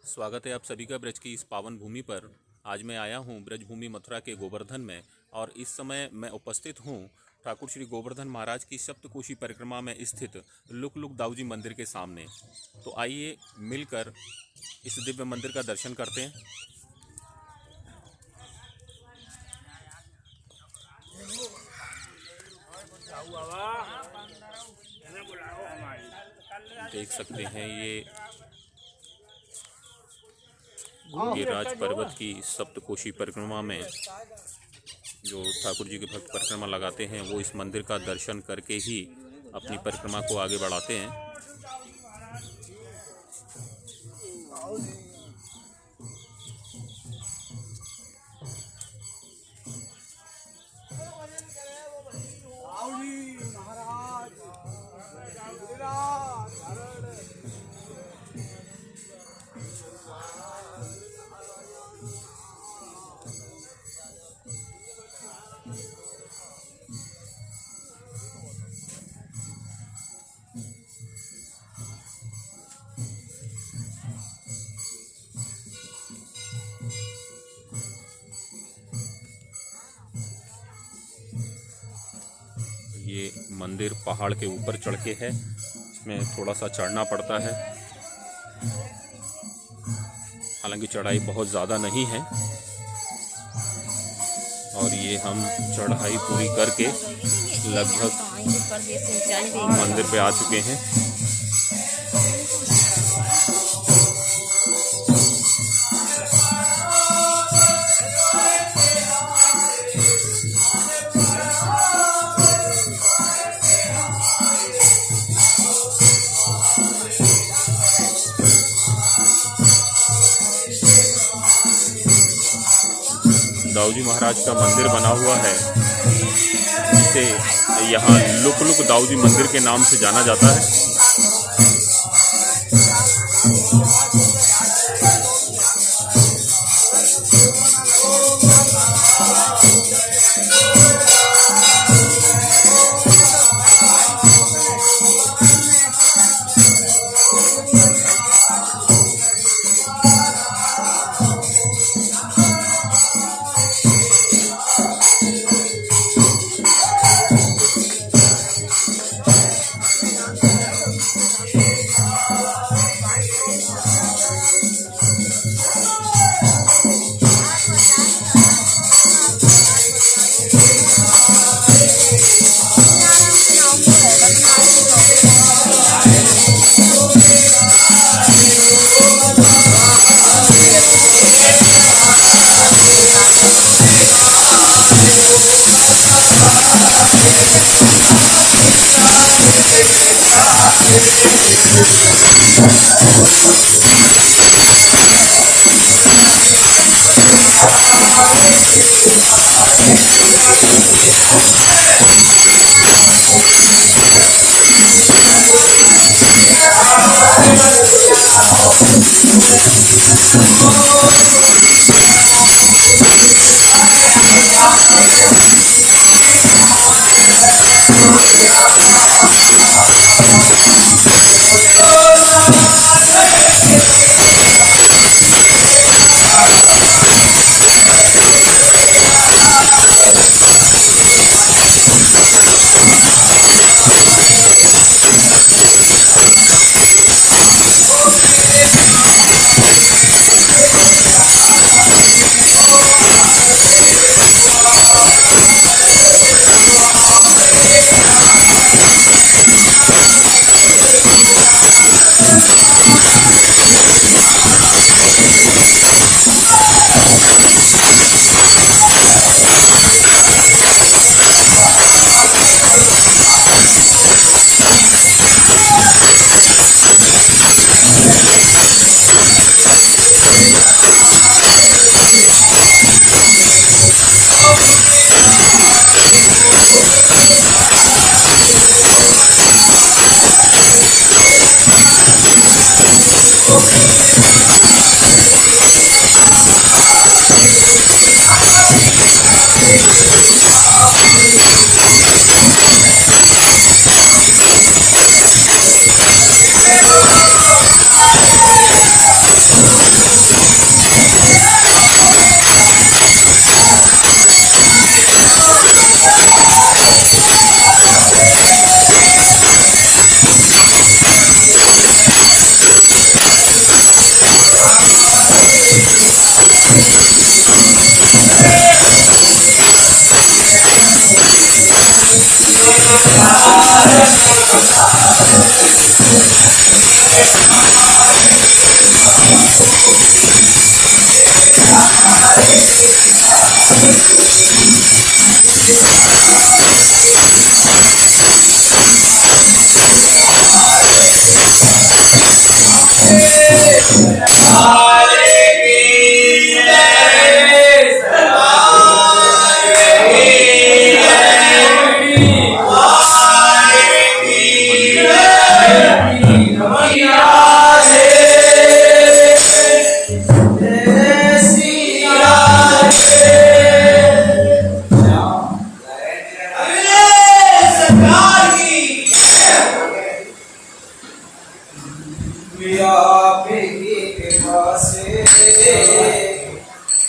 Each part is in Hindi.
स्वागत है आप सभी का ब्रज की इस पावन भूमि पर। आज मैं आया हूँ ब्रजभूमि मथुरा के गोवर्धन में और इस समय मैं उपस्थित हूँ ठाकुर श्री गोवर्धन महाराज की सप्तकोशी परिक्रमा में स्थित लुक लुक दाऊजी मंदिर के सामने। तो आइए मिलकर इस दिव्य मंदिर का दर्शन करते हैं। देख सकते हैं ये गिरिराज पर्वत की सप्तकोशी परिक्रमा में जो ठाकुर जी के भक्त परिक्रमा लगाते हैं वो इस मंदिर का दर्शन करके ही अपनी परिक्रमा को आगे बढ़ाते हैं। ये मंदिर पहाड़ के ऊपर चढ़ के है, इसमें थोड़ा सा चढ़ना पड़ता है। हालांकि चढ़ाई बहुत ज़्यादा नहीं है और ये हम चढ़ाई पूरी करके लगभग मंदिर पे आ चुके हैं। दाऊजी महाराज का मंदिर बना हुआ है, जिसे यहाँ लुक लुक दाऊजी मंदिर के नाम से जाना जाता है।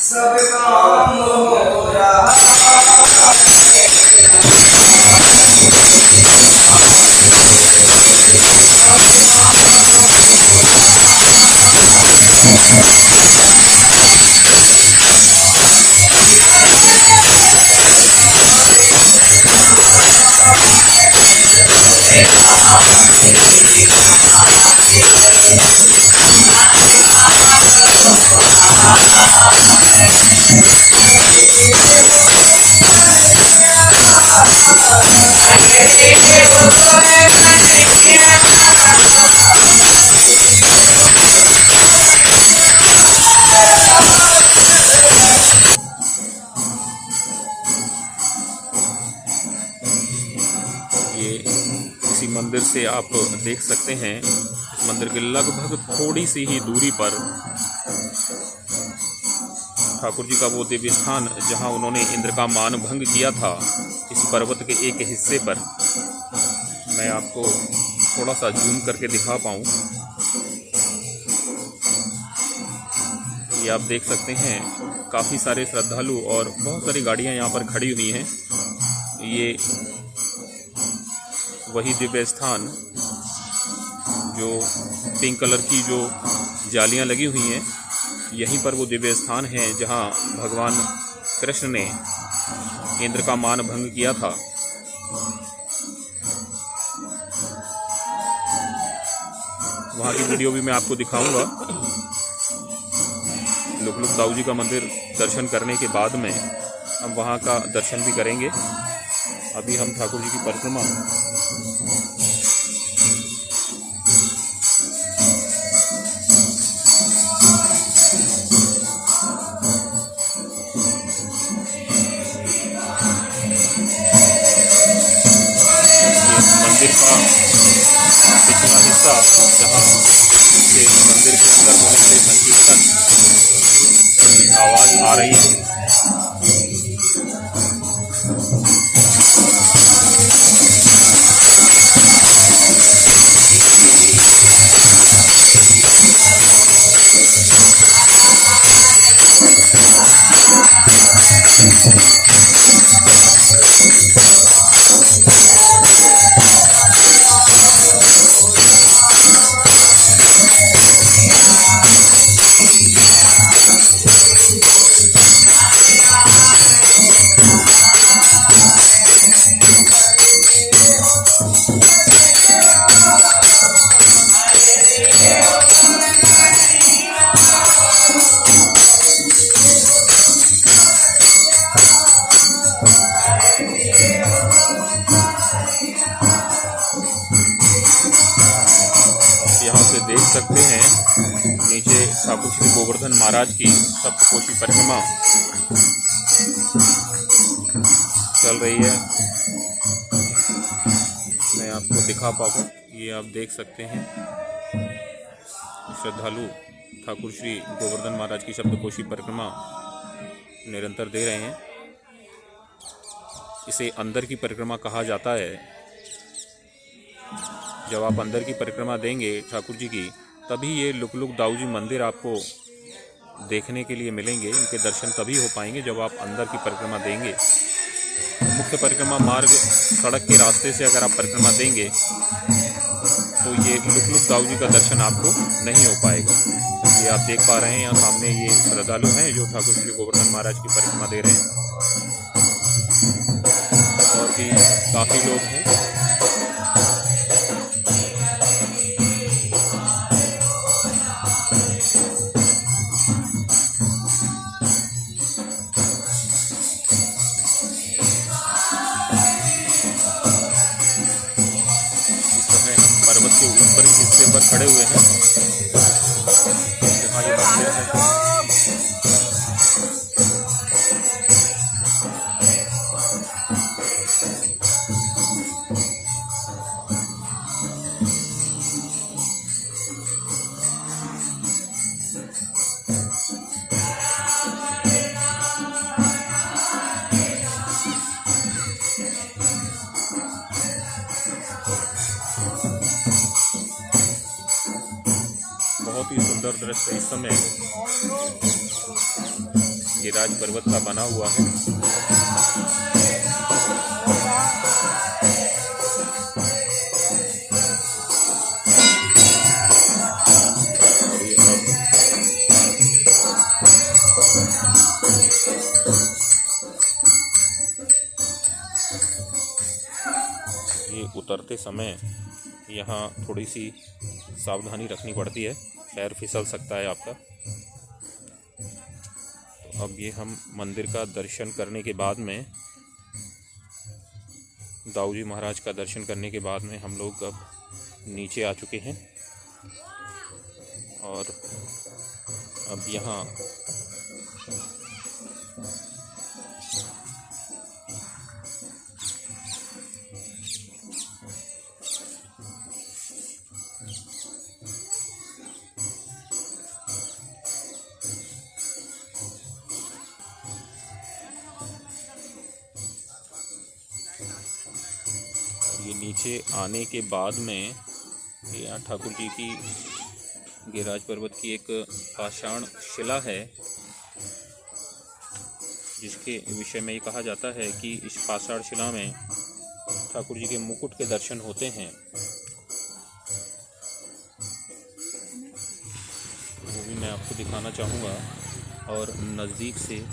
सब काम हो रहा ये इसी मंदिर से आप देख सकते हैं, इस मंदिर के लगभग थोड़ी सी ही दूरी पर ठाकुर जी का वो दिव्य स्थान जहाँ उन्होंने इंद्र का मान भंग किया था, इस पर्वत के एक हिस्से पर मैं आपको थोड़ा सा जूम करके दिखा पाऊँ। ये आप देख सकते हैं, काफ़ी सारे श्रद्धालु और बहुत सारी गाड़ियाँ यहाँ पर खड़ी हुई हैं। ये वही दिव्य स्थान जो पिंक कलर की जो जालियां लगी हुई हैं, यहीं पर वो दिव्य स्थान है जहां भगवान कृष्ण ने इंद्र का मान भंग किया था। वहां की वीडियो भी मैं आपको दिखाऊंगा। लुक दाऊ जी का मंदिर दर्शन करने के बाद में हम वहां का दर्शन भी करेंगे। अभी हम ठाकुर जी की परिक्रमा मंदिर का पिछला हिस्सा जहाँ से मंदिर के अंदर होने से संकीर्तन की आवाज़ आ रही है। यहाँ से देख सकते हैं नीचे ठाकुर श्री गोवर्धन महाराज की सप्तकोशी परिक्रमा चल रही है। मैं आपको दिखा पाऊँ, ये आप देख सकते हैं श्रद्धालु ठाकुर श्री गोवर्धन महाराज की सप्तकोशी परिक्रमा निरंतर दे रहे हैं। इसे अंदर की परिक्रमा कहा जाता है। जब आप अंदर की परिक्रमा देंगे ठाकुर जी की, तभी ये लुक दाऊ जी मंदिर आपको देखने के लिए मिलेंगे। इनके दर्शन तभी हो पाएंगे जब आप अंदर की परिक्रमा देंगे। मुख्य परिक्रमा मार्ग सड़क के रास्ते से अगर आप परिक्रमा देंगे तो ये लुक दाऊ जी का दर्शन आपको नहीं हो पाएगा। ये आप देख पा रहे हैं यहाँ सामने ये श्रद्धालु हैं जो ठाकुर श्री गोवर्धन महाराज की परिक्रमा दे रहे हैं। और भी काफ़ी लोग हैं। इस समय हम पर्वत के ऊपरी हिस्से पर खड़े हुए हैं जहाँ ये मंदिर है। बहुत ही सुंदर दृश्य इस समय गिरिराज पर्वत का बना हुआ है। ये उतरते समय यहाँ थोड़ी सी सावधानी रखनी पड़ती है, पैर फिसल सकता है आपका। तो अब ये हम मंदिर का दर्शन करने के बाद में, दाऊ जी महाराज का दर्शन करने के बाद में हम लोग अब नीचे आ चुके हैं और अब यहाँ ये नीचे आने के बाद में यहाँ ठाकुर जी की गिरिराज पर्वत की एक पाषाण शिला है, जिसके विषय में ये कहा जाता है कि इस पाषाण शिला में ठाकुर जी के मुकुट के दर्शन होते हैं। वो भी मैं आपको दिखाना चाहूँगा और नज़दीक से।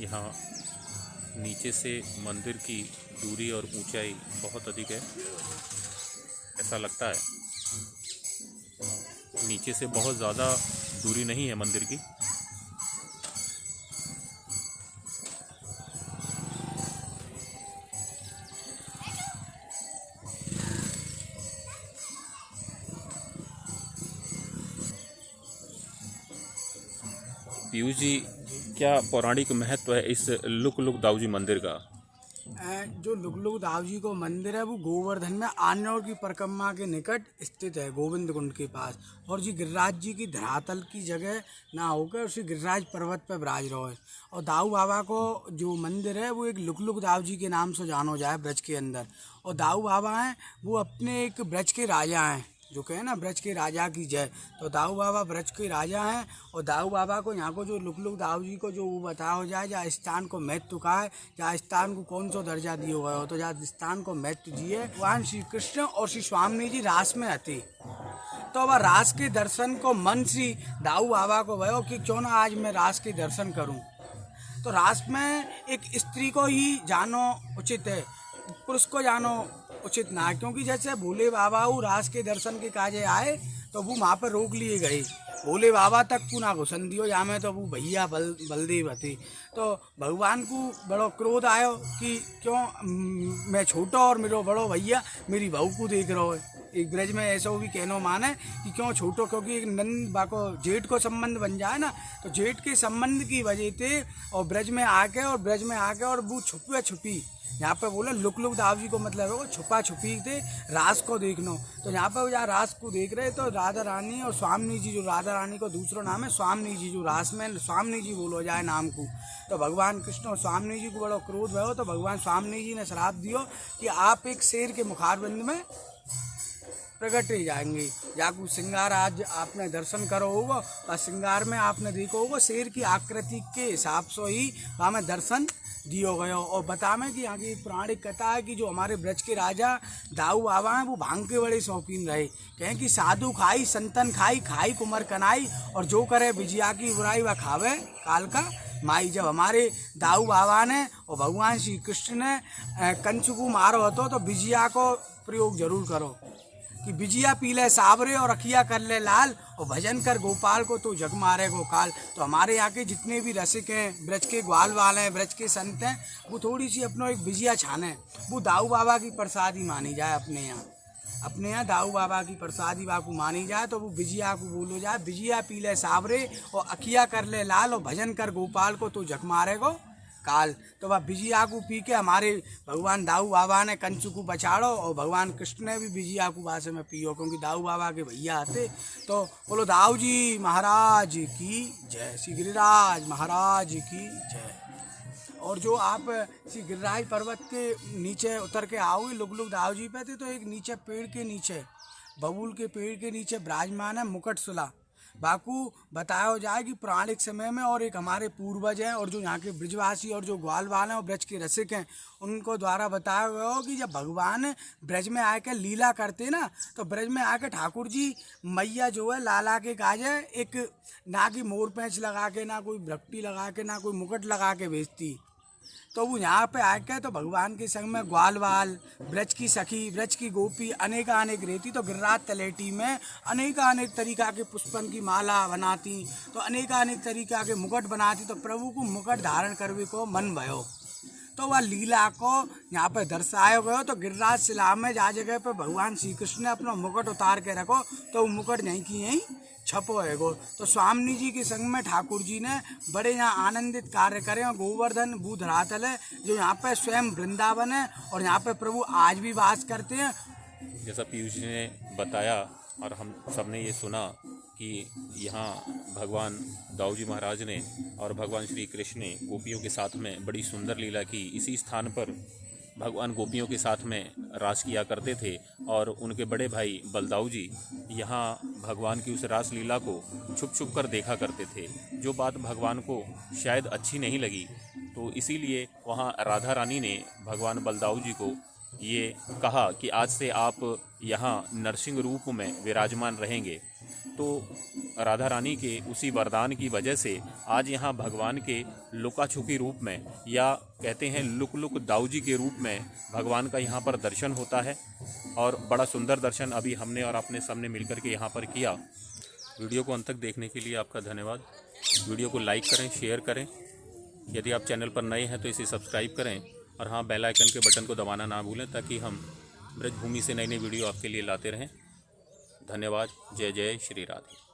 यहाँ नीचे से मंदिर की दूरी और ऊंचाई बहुत अधिक है, ऐसा लगता है। नीचे से बहुत ज़्यादा दूरी नहीं है मंदिर की। पीयूष जी, क्या पौराणिक महत्व है इस लुक दाऊ जी मंदिर का? जो लुगलुग दाऊ जी को मंदिर है वो गोवर्धन में आन्योर की परिक्रमा के निकट स्थित है, गोविंद कुंड के पास। और जी गिरिराज जी की धरातल की जगह ना होकर उसी गिरिराज पर्वत पर विराज रहो है। और दाऊ बाबा को जो मंदिर है वो एक लुगलुग दाऊ जी के नाम से जानो जाए ब्रज के अंदर। और दाऊ बाबा हैं वो अपने एक ब्रज के राजा हैं, जो कहे ना ब्रज के राजा की जय। तो दाऊ बाबा ब्रज के राजा हैं और दाऊ बाबा को यहाँ को जो लुगलुग दाऊ जी को जो वो बताया हो जाए, जहाँ स्थान को महत्व का है, जहाँ स्थान को कौन सा दर्जा दिया हुआ हो, तो जहाँ स्थान को महत्व दिए भगवान श्री कृष्ण और श्री स्वामी जी रास में आते। तो वह रास के दर्शन को मन श्री दाऊ बाबा को भयो कि क्यों ना आज मैं रास के दर्शन करूँ। तो रास में एक स्त्री को ही जानो उचित है, पुरुष को जानो उचित ना है। क्योंकि जैसे भोले बाबा वो रास के दर्शन के काजे आए तो वो वहाँ पर रोक लिए गए, भोले बाबा तक को ना घुसन दियो या में, तो वो भैया बलदेव हती। तो भगवान को बड़ो क्रोध आयो कि क्यों मैं छोटा और मेरे बड़ो भैया मेरी बहू को देख रहो है। एक ब्रज में ऐसा भी कहनो माने कि क्यों छोटो, क्योंकि एक नंद बाको जेठ को संबंध बन जाए ना, तो जेठ के संबंध की वजह से और ब्रज में आके और वो छुपी यहाँ पे बोले लुगलुग दाऊ जी को मतलब है वो छुपा छुपी थे रास को देखना। तो यहाँ पर जहाँ रास को देख रहे तो राधा रानी और स्वामी जी, जो राधा रानी को दूसरा नाम है स्वामी जी, जो रास में स्वामी जी बोलो जाए नाम को। तो भगवान कृष्ण और स्वामी जी को बड़ा क्रोध भयो, तो भगवान स्वामी जी ने श्राप दियो कि आप एक शेर के मुखारबंद में प्रकट ही जाएंगे। जाकू श्रृंगार आज आपने दर्शन करो होगा और श्रृंगार में आपने देखो होगा शेर की आकृति के हिसाब से ही वहाँ में दर्शन दियो गयो। और बतावें कि यहाँ की एक पौराणिक कथा है कि जो हमारे ब्रज के राजा दाऊ बाबा हैं वो भांग के बड़े शौकीन रहे। कहें कि साधु खाई संतन खाई खाई कुमर कनाई और जो करे विजया की बुराई वह खावे काल का माई। जब हमारे दाऊ बाबा ने और भगवान श्री कृष्ण ने कंचु को मारो हो तो विजया को प्रयोग जरूर करो कि विजया पीले सावरे और अखिया कर ले लाल और भजन कर गोपाल को तो जग मारे गोपाल। तो हमारे यहाँ के जितने भी रसिक हैं, ब्रज के ग्वाल वाले हैं, ब्रज के संत हैं, वो थोड़ी सी अपना एक विजया छाने, वो दाऊ बाबा की प्रसादी मानी जाए। अपने यहाँ दाऊ बाबा की प्रसादी बाबू मानी जाए तो वो विजया को बोलो जाए विजया पीले सावरे और अखिया कर ले लाल और भजन कर गोपाल को तो जग मारे गो काल। तो वह विजया को पी के हमारे भगवान दाऊ बाबा ने कंचु को बचाड़ो और भगवान कृष्ण ने भी विजया को बासे में पियो, क्योंकि दाऊ बाबा के भैया आते। तो बोलो दाऊ जी महाराज की जय, श्री गिरिराज महाराज की जय। और जो आप श्री गिरिराज पर्वत के नीचे उतर के आओगे लुक दाऊ जी पे थे तो एक नीचे पेड़ के नीचे बबूल के पेड़ के नीचे विराजमान है मुकुट सुला। बाकू बताया जाए कि पौराणिक समय में और एक हमारे पूर्वज हैं और जो यहाँ के ब्रजवासी और जो ग्वाल वाले हैं और ब्रज के रसिक हैं उनको द्वारा बताया गया हो कि जब भगवान ब्रज में आकर लीला करते ना तो ब्रज में आकर ठाकुर जी मैया जो है लाला के काजे एक ना कि मोर पैंच लगा के ना कोई भ्रकटी लगा के ना कोई मुकुट लगा के भेजती। तो वो यहाँ पे आके तो भगवान के संग में ग्वाल वाल ब्रज की सखी ब्रज की गोपी अनेक रहती। तो गिरिराज तलेटी में अनेक तरीका के पुष्पन की माला बनाती, तो अनेक तरीका के मुकुट बनाती। तो प्रभु को मुकुट धारण करवे को मन भयो तो वह लीला को यहाँ पे दर्शाया गयो। तो गिरिराज शिला में जा जगह पे भगवान श्री कृष्ण ने अपना मुकुट उतार के रखो तो वो मुकुट नहीं की यहीं छपो है गो। तो स्वामी जी के संग में ठाकुर जी ने बड़े यहाँ आनंदित कार्य करे और गोवर्धन भू धरातल है जो यहाँ पे स्वयं वृंदावन है और यहाँ पे प्रभु आज भी वास करते हैं। जैसा पीयूष जी ने बताया और हम सब ने ये सुना कि यहाँ भगवान दाऊ जी महाराज ने और भगवान श्री कृष्ण ने गोपियों के साथ में बड़ी सुंदर लीला की। इसी स्थान पर भगवान गोपियों के साथ में रास किया करते थे और उनके बड़े भाई बलदाऊ जी यहाँ भगवान की उस रास लीला को छुप छुप कर देखा करते थे। जो बात भगवान को शायद अच्छी नहीं लगी तो इसीलिए वहाँ राधा रानी ने भगवान बलदाऊ जी को ये कहा कि आज से आप यहाँ नरसिंह रूप में विराजमान रहेंगे। तो राधा रानी के उसी वरदान की वजह से आज यहाँ भगवान के लुका छुपी रूप में या कहते हैं लुक दाऊ जी के रूप में भगवान का यहाँ पर दर्शन होता है और बड़ा सुंदर दर्शन अभी हमने और अपने सामने मिलकर के यहाँ पर किया। वीडियो को अंत तक देखने के लिए आपका धन्यवाद। वीडियो को लाइक करें, शेयर करें। यदि आप चैनल पर नए हैं तो इसे सब्सक्राइब करें और हाँ बेल आइकन के बटन को दबाना ना भूलें ताकि हम ब्रजभूमि से नई वीडियो आपके लिए लाते रहें। धन्यवाद। जय जय श्री राधे।